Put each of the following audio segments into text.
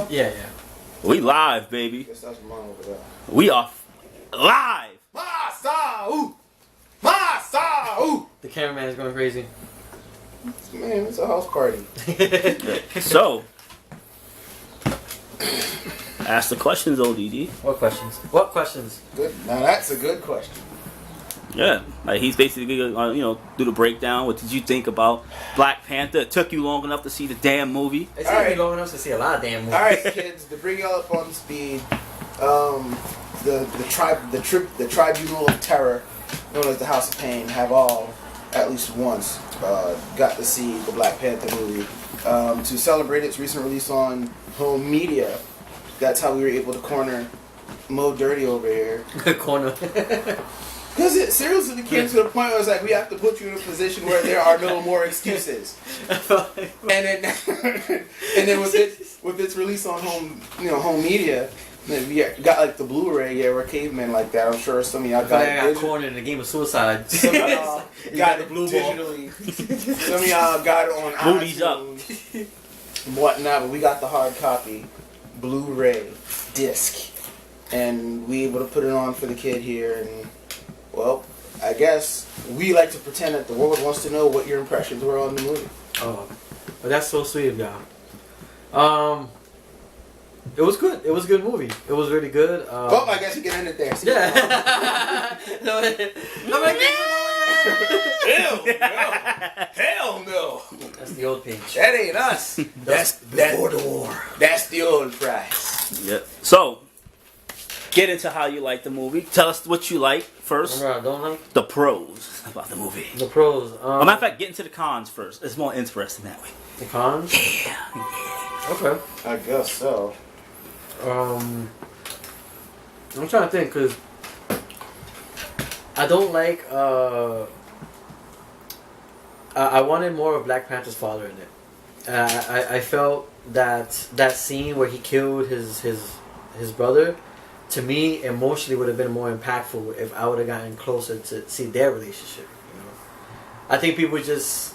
now? Yeah. We live, baby. Guess that's mine over there. We are live. Masao! Masao! The cameraman is going crazy. Man, it's a house party. So, ask the questions, ODD. What questions? What questions? Good. Now that's a good question. Yeah, like he's basically do the breakdown. What did you think about Black Panther? It took you long enough to see the damn movie. It's taking me long enough to see a lot of damn movies. All right, kids, to bring y'all up on speed, the Tribunal of Terror, known as the House of Payne, have all at least once got to see the Black Panther movie to celebrate its recent release on home media. That's how we were able to corner Mo Dirty over here. Corner. Because it seriously came to the point where it was like, we have to put you in a position where there are no more excuses. and then with its release on home media, then we got like the Blu-ray, we're cavemen like that. I'm sure some of y'all got I got cornered in the game of suicide. Some of y'all got the it blue ball. digitally. Some of y'all got it on Booties up. iTunes and whatnot, but we got the hard copy Blu-ray disc, and we able to put it on for the kid here. And well, I guess we like to pretend that the world wants to know what your impressions were on the movie. Oh, but that's so sweet of y'all. It was good. It was a good movie. It was really good. Well, I guess you can end it there. See yeah. No, I'm like, Hell no. that's the old page. That ain't us. That's before the war. That's the old price. Yep. So, get into how you like the movie. Tell us what you like first. Don't like The pros about the movie. the pros. Matter of fact, get into the cons first. It's more interesting that way. The cons. Yeah. Okay. I guess so. I'm trying to think because I don't like. I wanted more of Black Panther's father in it. I felt that scene where he killed his brother, to me emotionally would have been more impactful if I would have gotten closer to see their relationship. You know, I think people just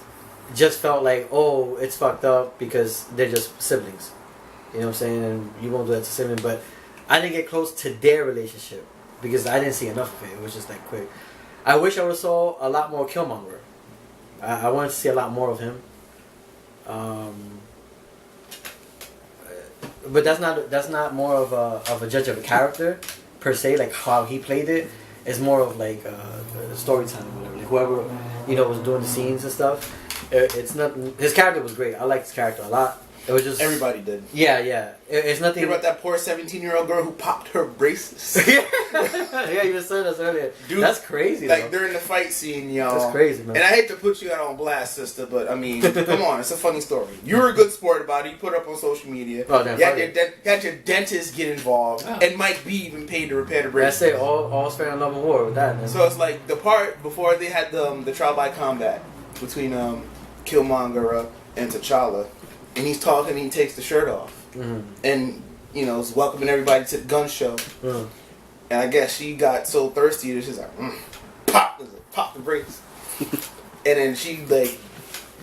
felt like, oh, it's fucked up because they're just siblings. You know what I'm saying? And you won't do that to sibling, but I didn't get close to their relationship because I didn't see enough of it. It was just that quick. I wish I would have saw a lot more Killmonger. I wanted to see a lot more of him. But that's not more of a judge of a character per se, like how he played it. It's more of like storytelling, whatever. Like whoever was doing the scenes and stuff. It's not his character was great. I liked his character a lot. It was just Everybody did. Yeah. It's nothing. Hear about that poor 17-year-old girl who popped her braces? Yeah, you were saying this earlier. Dude, that's crazy. Like though. during the fight scene, y'all. That's crazy, man. And I hate to put you out on blast, sister, but I mean, come on, it's a funny story. You were a good sport about it. You put it up on social media. Oh, damn, you had your dentist get involved, and Mike B even paid to repair the braces. That's it. All's fair in love and war with that, man. So it's like the part before they had the trial by combat between Killmonger and T'Challa, and he's talking, and he takes the shirt off, and is welcoming everybody to the gun show. And I guess she got so thirsty that she's like, pop the brakes. And then she like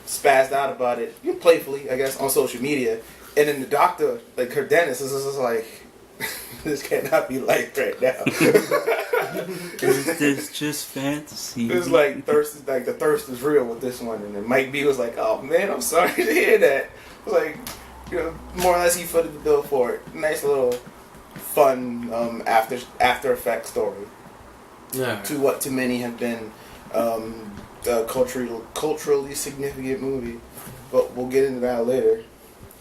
spazzed out about it, playfully, I guess, on social media. And then the doctor, like her dentist, is just like, this cannot be like right now. Is this just fantasy? It's like the thirst is real with this one. And then Mike B was like, oh man, I'm sorry to hear that. It was like, more or less he footed the bill for it. Nice little fun after effect story. Yeah. To what to many have been a culturally significant movie. But we'll get into that later.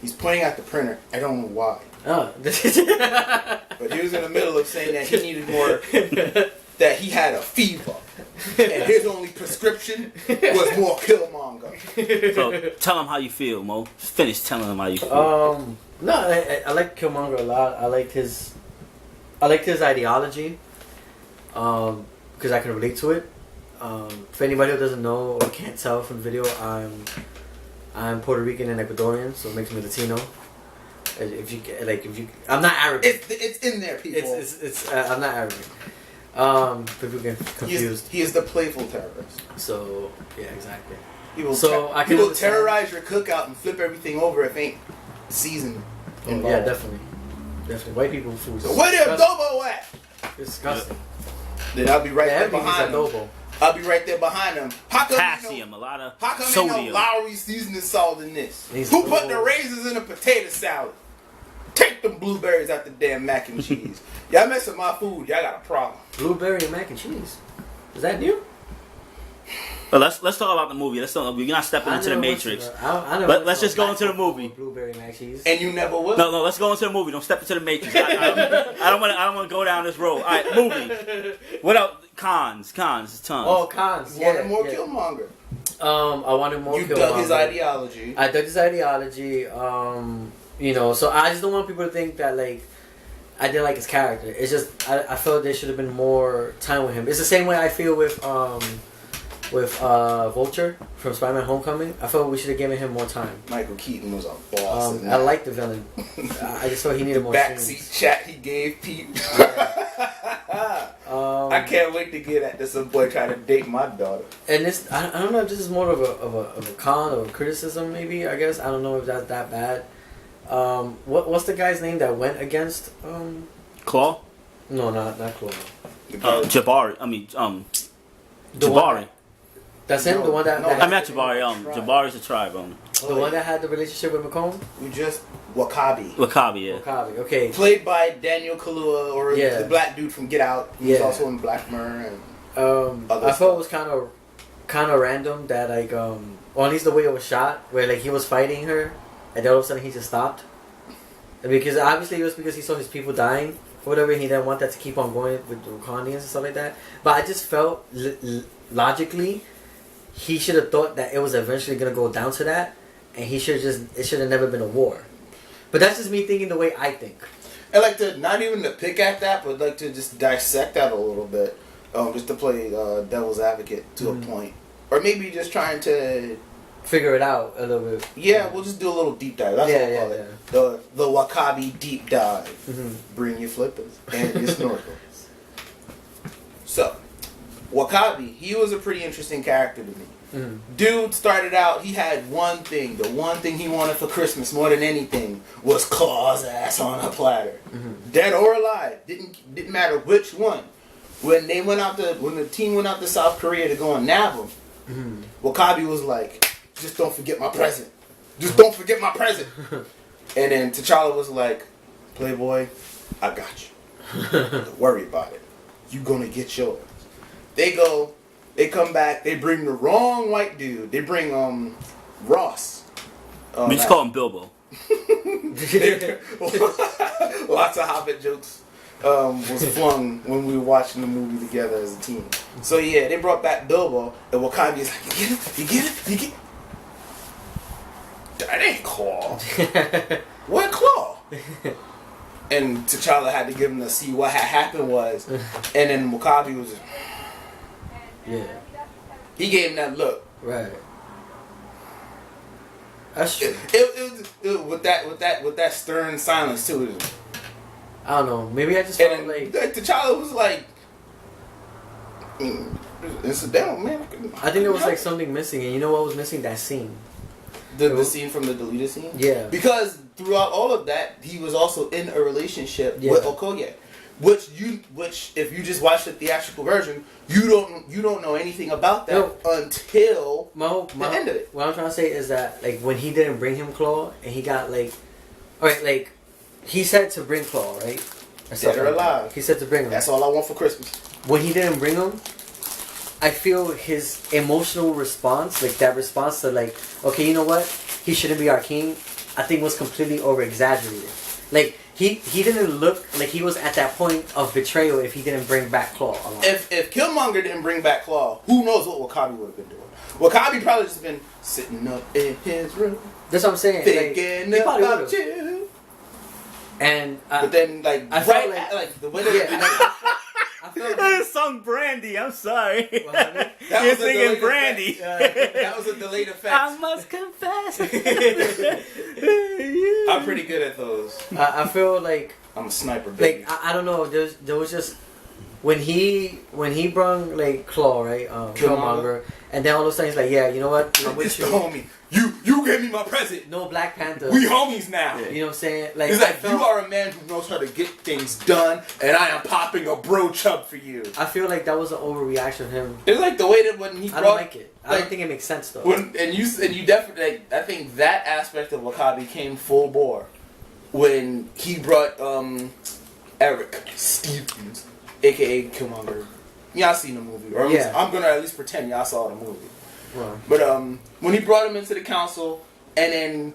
He's pointing at the printer. I don't know why. Oh. But he was in the middle of saying that he needed more, that he had a fever. And his only prescription was more Killmonger. So tell him how you feel, Mo. Finish telling him how you feel. No, I like Killmonger a lot. I liked his ideology. Because I can relate to it. For anybody who doesn't know or can't tell from the video, I'm Puerto Rican and Ecuadorian, so it makes me Latino. If you, I'm not Arabic. It's in there, people. It's I'm not Arabic. People get confused. He is the playful terrorist. So yeah, exactly. He will, So I can he will understand. terrorize your cookout and flip everything over if ain't seasoned. involved. Yeah, definitely. White people food. So where the adobo at? Disgusting. Then I'll be right there Everything's behind them. adobo. I'll be right there behind them. How come Potassium, a lot of how come sodium. ain't no Lowry seasoning salt in this? These Who put adobo- the raisins in a potato salad? Take them blueberries out the damn mac and cheese. Y'all mess with my food, y'all got a problem. Blueberry and mac and cheese. Is that new? But let's talk about the movie. We're not stepping into the Matrix. Let's just go into the movie. Blueberry mac and cheese. And you never will. No, let's go into the movie. Don't step into the Matrix. I don't want to go down this road. All right, movie. What else? Cons, tons. Oh, cons. You wanted more Killmonger. I wanted more. You dug his ideology. I dug his ideology. You know, so I just don't want people to think that like I didn't like his character. It's just I felt there should have been more time with him. It's the same way I feel with Vulture from Spider-Man: Homecoming. I felt we should have given him more time. Michael Keaton was a boss. in I that. like the villain. I just thought he needed more Backseat scenes. chat he gave Pete. I can't wait to get at this some boy trying to date my daughter. And this, I don't know if this is more of a con or a criticism. Maybe I guess I don't know if that's that bad. What's the guy's name that went against Claw? No, not Claw. Jabari. I mean, The Jabari. one- That's him. The one that. No, that I'm not Jabari. Jabari's a tribe. The one that had the relationship with McComb. We just Wakabi. Wakabi, yeah. Wakabi. Okay. Played by Daniel Kaluuya, or Yeah. the black dude from Get Out. He's Yeah. also in Black Mirror. And I felt it was kind of random that like or at least the way it was shot, where like he was fighting her, and then all of a sudden he just stopped. And because obviously it was because he saw his people dying or whatever, and he didn't want that to keep on going with the Wakandians and stuff like that. But I just felt logically, he should have thought that it was eventually gonna go down to that, and it should have never been a war. But that's just me thinking the way I think. I like to not even to pick at that, but like to just dissect that a little bit, just to play devil's advocate to a point, or maybe just trying to Figure it out a little bit. Yeah, we'll just do a little deep dive. That's what we'll call it. The Wakabi deep dive. Bring your flippers and your snorkels. So, Wakabi, he was a pretty interesting character to me. Dude started out, he had one thing. The one thing he wanted for Christmas more than anything was Claw's ass on a platter. Dead or alive. Didn't matter which one. When the team went out to South Korea to go and nab him, Wakabi was like, just don't forget my present. Just don't forget my present. And then T'Challa was like, Playboy, I got you. Don't worry about it. You gonna get yours. They come back, they bring the wrong white dude. They bring Ross. We just call him Bilbo. Lots of Hobbit jokes was flung when we were watching the movie together as a team. So yeah, they brought back Bilbo, and Wakabi is like, you get it? That ain't Claw. What Claw? And T'Challa had to give him to see what had happened was, and then Wakabi was just, he gave him that look. Right. That's true. It with that stern silence too. I don't know. Maybe I just felt And like T'Challa was like, incidental, man. I think there was like something missing, and you know what was missing? That scene. The scene from the deleted scene? Yeah. Because throughout all of that, he was also in a relationship Yeah. with Okoye. Which if you just watch the theatrical version, you don't know anything about that until the end of it. What I'm trying to say is that like when he didn't bring him Claw, and he got like, alright, like he said to bring Claw, right? Dead or alive. He said to bring him. That's all I want for Christmas. When he didn't bring him, I feel his emotional response, like that response to like, okay, you know what? He shouldn't be our king. I think was completely over exaggerated. Like he didn't look like he was at that point of betrayal if he didn't bring back Claw along. If Killmonger didn't bring back Claw, who knows what Wakabi would have been doing? Wakabi probably just been sitting up in his room. That's what I'm saying. Thinking like, about you. And but then like I felt like the way that I felt like, Sung Brandy, I'm sorry. That You're was a singing delayed Brandy. that was a delayed effect. I must confess. I'm pretty good at those. I feel like I'm a sniper, baby. like I don't know. There was just when he brung like Claw, right, Killmonger, and then all of a sudden he's like, yeah, you know what? I'm It's with the you. homie. You gave me my present. No Black Panther. We homies now. You know what I'm saying? Like, It's I like, felt, you are a man who knows how to get things done, and I am popping a bro chub for you. I feel like that was an overreaction of him. It's like the way that when he I brought... don't like it. I like, don't think it makes sense though. and you definitely... Like, I think that aspect of Wakabi came full bore when he brought Eric Stevens, a.k.a. Killmonger. Y'all seen the movie. Or at least, I'm going to at least pretend y'all saw the movie. Well, But when he brought him into the council, and then,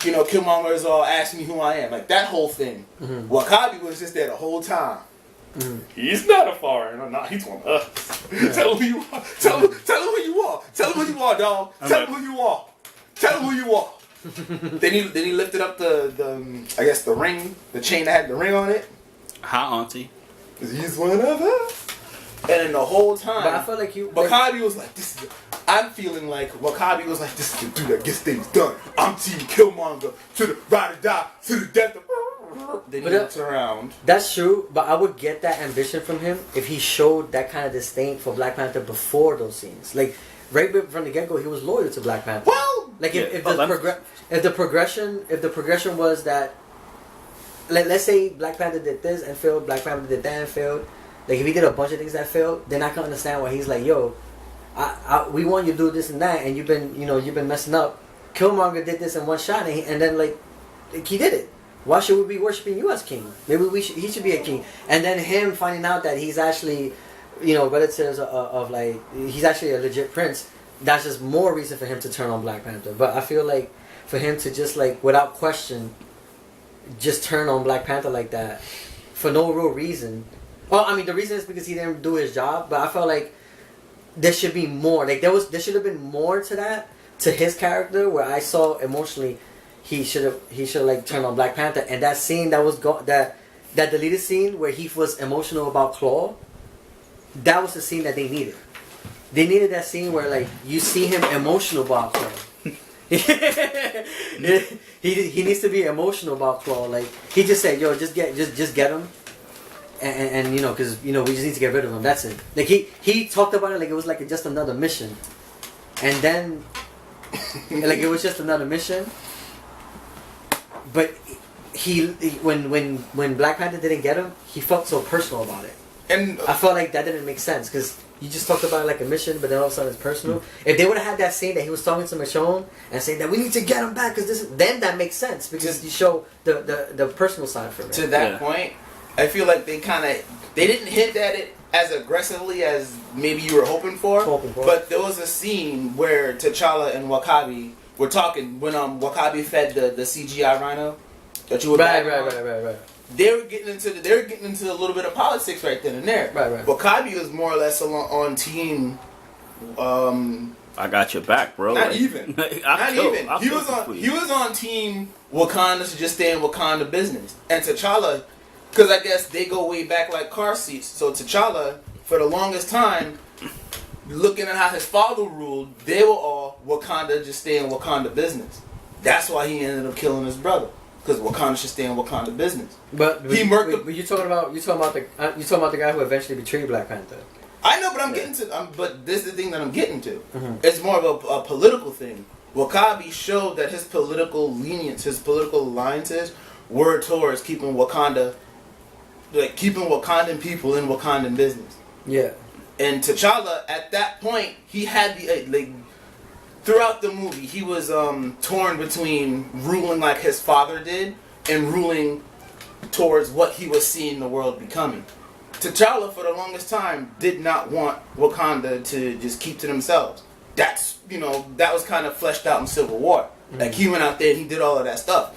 you know, Killmonger is all asking me who I am, like that whole thing. Mm-hmm. Wakabi was just there the whole time. Mm-hmm. He's not a foreigner. No, he's one of us. Tell him who you are. Tell him who you are. Tell him who you are, dog. Tell him who you are. Tell him who you are. then he lifted up the I guess the ring, the chain that had the ring on it. Hi, auntie. He's one of us. And then the whole time, but I feel like you. Wakabi was like, this is... I'm feeling like Wakabi was like, this is the dude that gets things done. I'm Team Killmonger to the ride or die, to the death of... Then he looks around. That's true, but I would get that ambition from him if he showed that kind of disdain for Black Panther before those scenes. Like, right from the get-go, he was loyal to Black Panther. Well... Like, if yeah, the progression was that... Let's say Black Panther did this and failed, Black Panther did that and failed. Like, if he did a bunch of things that failed, then I can understand why he's like, yo, we want you to do this and that, and you've been messing up. Killmonger did this in one shot, and then like he did it. Why should we be worshiping you as king? Maybe he should be a king. And then him finding out that he's actually, relatives of like he's actually a legit prince. That's just more reason for him to turn on Black Panther. But I feel like for him to just like without question, just turn on Black Panther like that for no real reason. Well, I mean, the reason is because he didn't do his job, but I felt like there should be more. Like there should have been more to that, to his character, where I saw emotionally he should have like turned on Black Panther, and that scene that was that deleted scene where he was emotional about Claw, that was the scene that they needed. They needed that scene where like you see him emotional about Claw. he needs to be emotional about Claw. Like he just said, "Yo, just get him." And because we just need to get rid of him. That's it. Like he talked about it like it was like just another mission, and then like it was just another mission. But when Black Panther didn't get him, he felt so personal about it, and I felt like that didn't make sense because you just talked about it like a mission, but then all of a sudden it's personal. If they would have had that scene that he was talking to Michonne and saying that we need to get him back because then that makes sense because you show the personal side for him. To that point. I feel like they didn't hint at it as aggressively as maybe you were hoping for. But there was a scene where T'Challa and Wakabi were talking when Wakabi fed the CGI rhino that you were right. They were getting into a little bit of politics right then and there. Right. Wakabi was more or less on team. I got your back, bro. Not even. He was on team Wakanda to just stay in Wakanda business, and T'Challa. Because I guess they go way back like car seats. So T'Challa, for the longest time, looking at how his father ruled, they were all Wakanda just stay in Wakanda business. That's why he ended up killing his brother. Because Wakanda should stay in Wakanda business. But you talking about the guy who eventually betrayed Black Panther. I know, but I'm getting to. But this is the thing that I'm getting to. Mm-hmm. It's more of a political thing. Wakabi showed that his political lenience, his political alliances, were towards keeping Wakanda. Like keeping Wakandan people in Wakandan business. Yeah. And T'Challa, at that point, he had the throughout the movie, he was torn between ruling like his father did and ruling towards what he was seeing the world becoming. T'Challa, for the longest time, did not want Wakanda to just keep to themselves. That's that was kind of fleshed out in Civil War. Mm-hmm. Like he went out there and he did all of that stuff.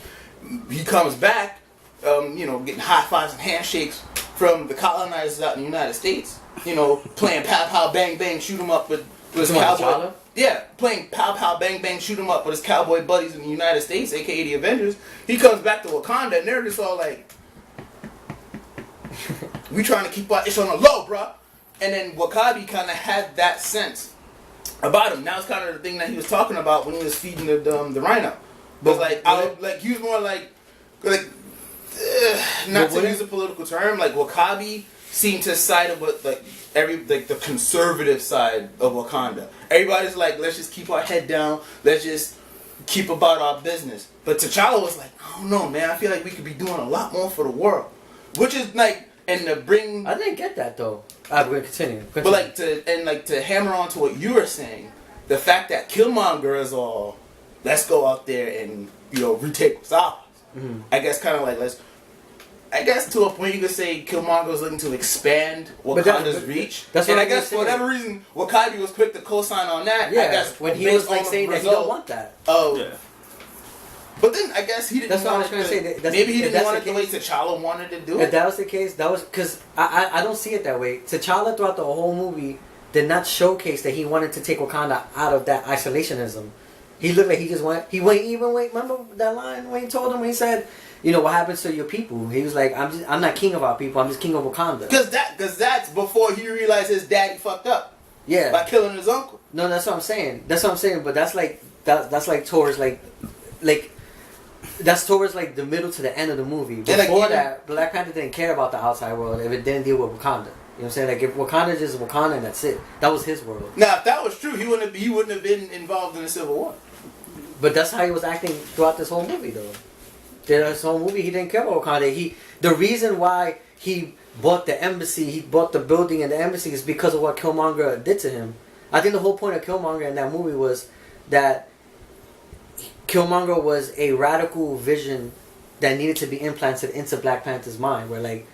He comes back. Getting high fives and handshakes from the colonizers out in the United States. Playing pow pow bang bang shoot 'em up with his cowboy. Yeah, playing pow pow bang bang shoot 'em up with his cowboy buddies in the United States, aka the Avengers. He comes back to Wakanda and they're just all like, "We trying to keep our ish on the low, bruh." And then Wakabi kind of had that sense about him. That was kind of the thing that he was talking about when he was feeding the rhino. But he was more like. Not to use a political term, like Wakabi seem to side with the conservative side of Wakanda. Everybody's like, let's just keep our head down. Let's just keep about our business. But T'Challa was like, I don't know, man. I feel like we could be doing a lot more for the world, which is like, and to bring. I didn't get that though. I'm gonna continue. But like to hammer on to what you were saying, the fact that Killmonger is all, let's go out there and retake what's ours. Mm-hmm. I guess kind of like I guess to a point you could say Killmonger was looking to expand Wakanda's reach. That's and what I guess for whatever reason, Wakabi was quick to co-sign on that. Yeah, I guess when he was like saying that he don't want that. Oh. Yeah. But then I guess he didn't. That's what I was want trying to say. Maybe he didn't want it the way T'Challa wanted to do it. If that was the case, that was because I don't see it that way. T'Challa throughout the whole movie did not showcase that he wanted to take Wakanda out of that isolationism. He looked like he just went. Remember that line when he told him when he said, what happens to your people? He was like, I'm not king of our people. I'm just king of Wakanda. Because that's before he realized his daddy fucked up. Yeah. By killing his uncle. No, that's what I'm saying. But that's like towards like that's towards like the middle to the end of the movie. Before that, Black Panther didn't care about the outside world if it didn't deal with Wakanda. You know what I'm saying? Like if Wakanda just Wakanda and that's it. That was his world. Now, if that was true, he wouldn't have been involved in the Civil War. But that's how he was acting throughout this whole movie, though. This whole movie, he didn't care about Wakanda. The reason why he bought the embassy, he bought the building and the embassy is because of what Killmonger did to him. I think the whole point of Killmonger in that movie was that Killmonger was a radical vision that needed to be implanted into Black Panther's mind. Where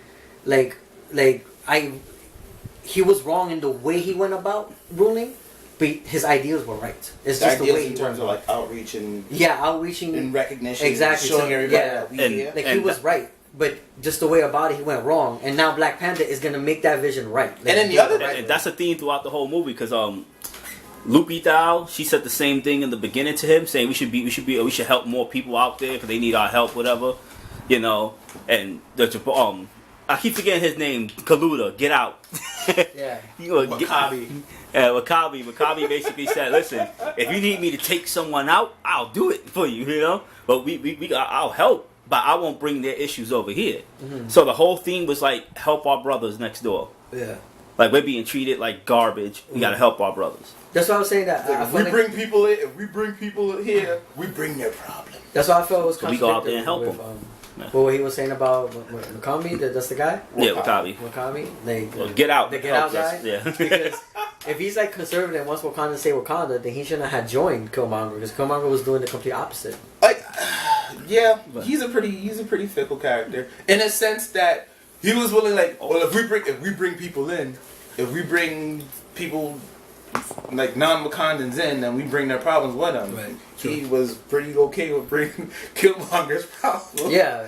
he was wrong in the way he went about ruling, but his ideas were right. It's just the way in terms of like outreach and outreaching and recognition, exactly, showing everybody that we here. Like he was right, but just the way about it, he went wrong. And now Black Panther is gonna make that vision right. Like, and then the other, and that's a theme throughout the whole movie because Lupi Thao, she said the same thing in the beginning to him, saying we should help more people out there because they need our help, whatever, And I keep forgetting his name, Kaluta, get out. Yeah. Wakabi. Wakabi basically said, listen, if you need me to take someone out, I'll do it for you, But I'll help, but I won't bring their issues over here. Mm-hmm. So the whole theme was like, help our brothers next door. Yeah. Like we're being treated like garbage. We gotta help our brothers. That's why I was saying that. If we bring people here, we bring their problems. That's why I felt it was so we go out there and help them. What he was saying about Wakami, that's the guy? Yeah, Wakabi. Get out. The Get Out guy? Us, yeah. Because if he's like conservative and wants Wakanda to say Wakanda, then he shouldn't have joined Killmonger because Killmonger was doing the complete opposite. He's a pretty fickle character in a sense that he was willing, if we bring people in, if we bring people like non-Wakandans in, then we bring their problems with them. Right. He was pretty okay with bringing Killmonger's problems. Yeah.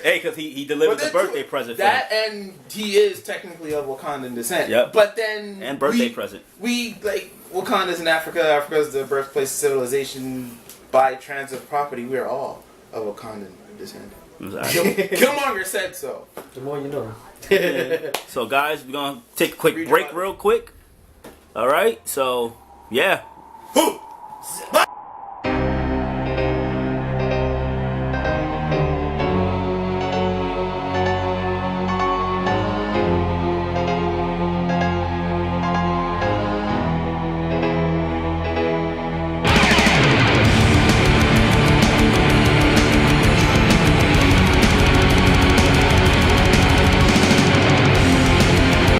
Because he delivered the birthday present. That and he is technically of Wakandan descent. Yep. But then and birthday present. We Wakanda's in Africa. Africa's the birthplace of civilization. By transit property, we are all of Wakandan descent. Exactly. Killmonger said so. The more you know. Yeah. So guys, we're gonna take a quick break real quick. All right. So yeah.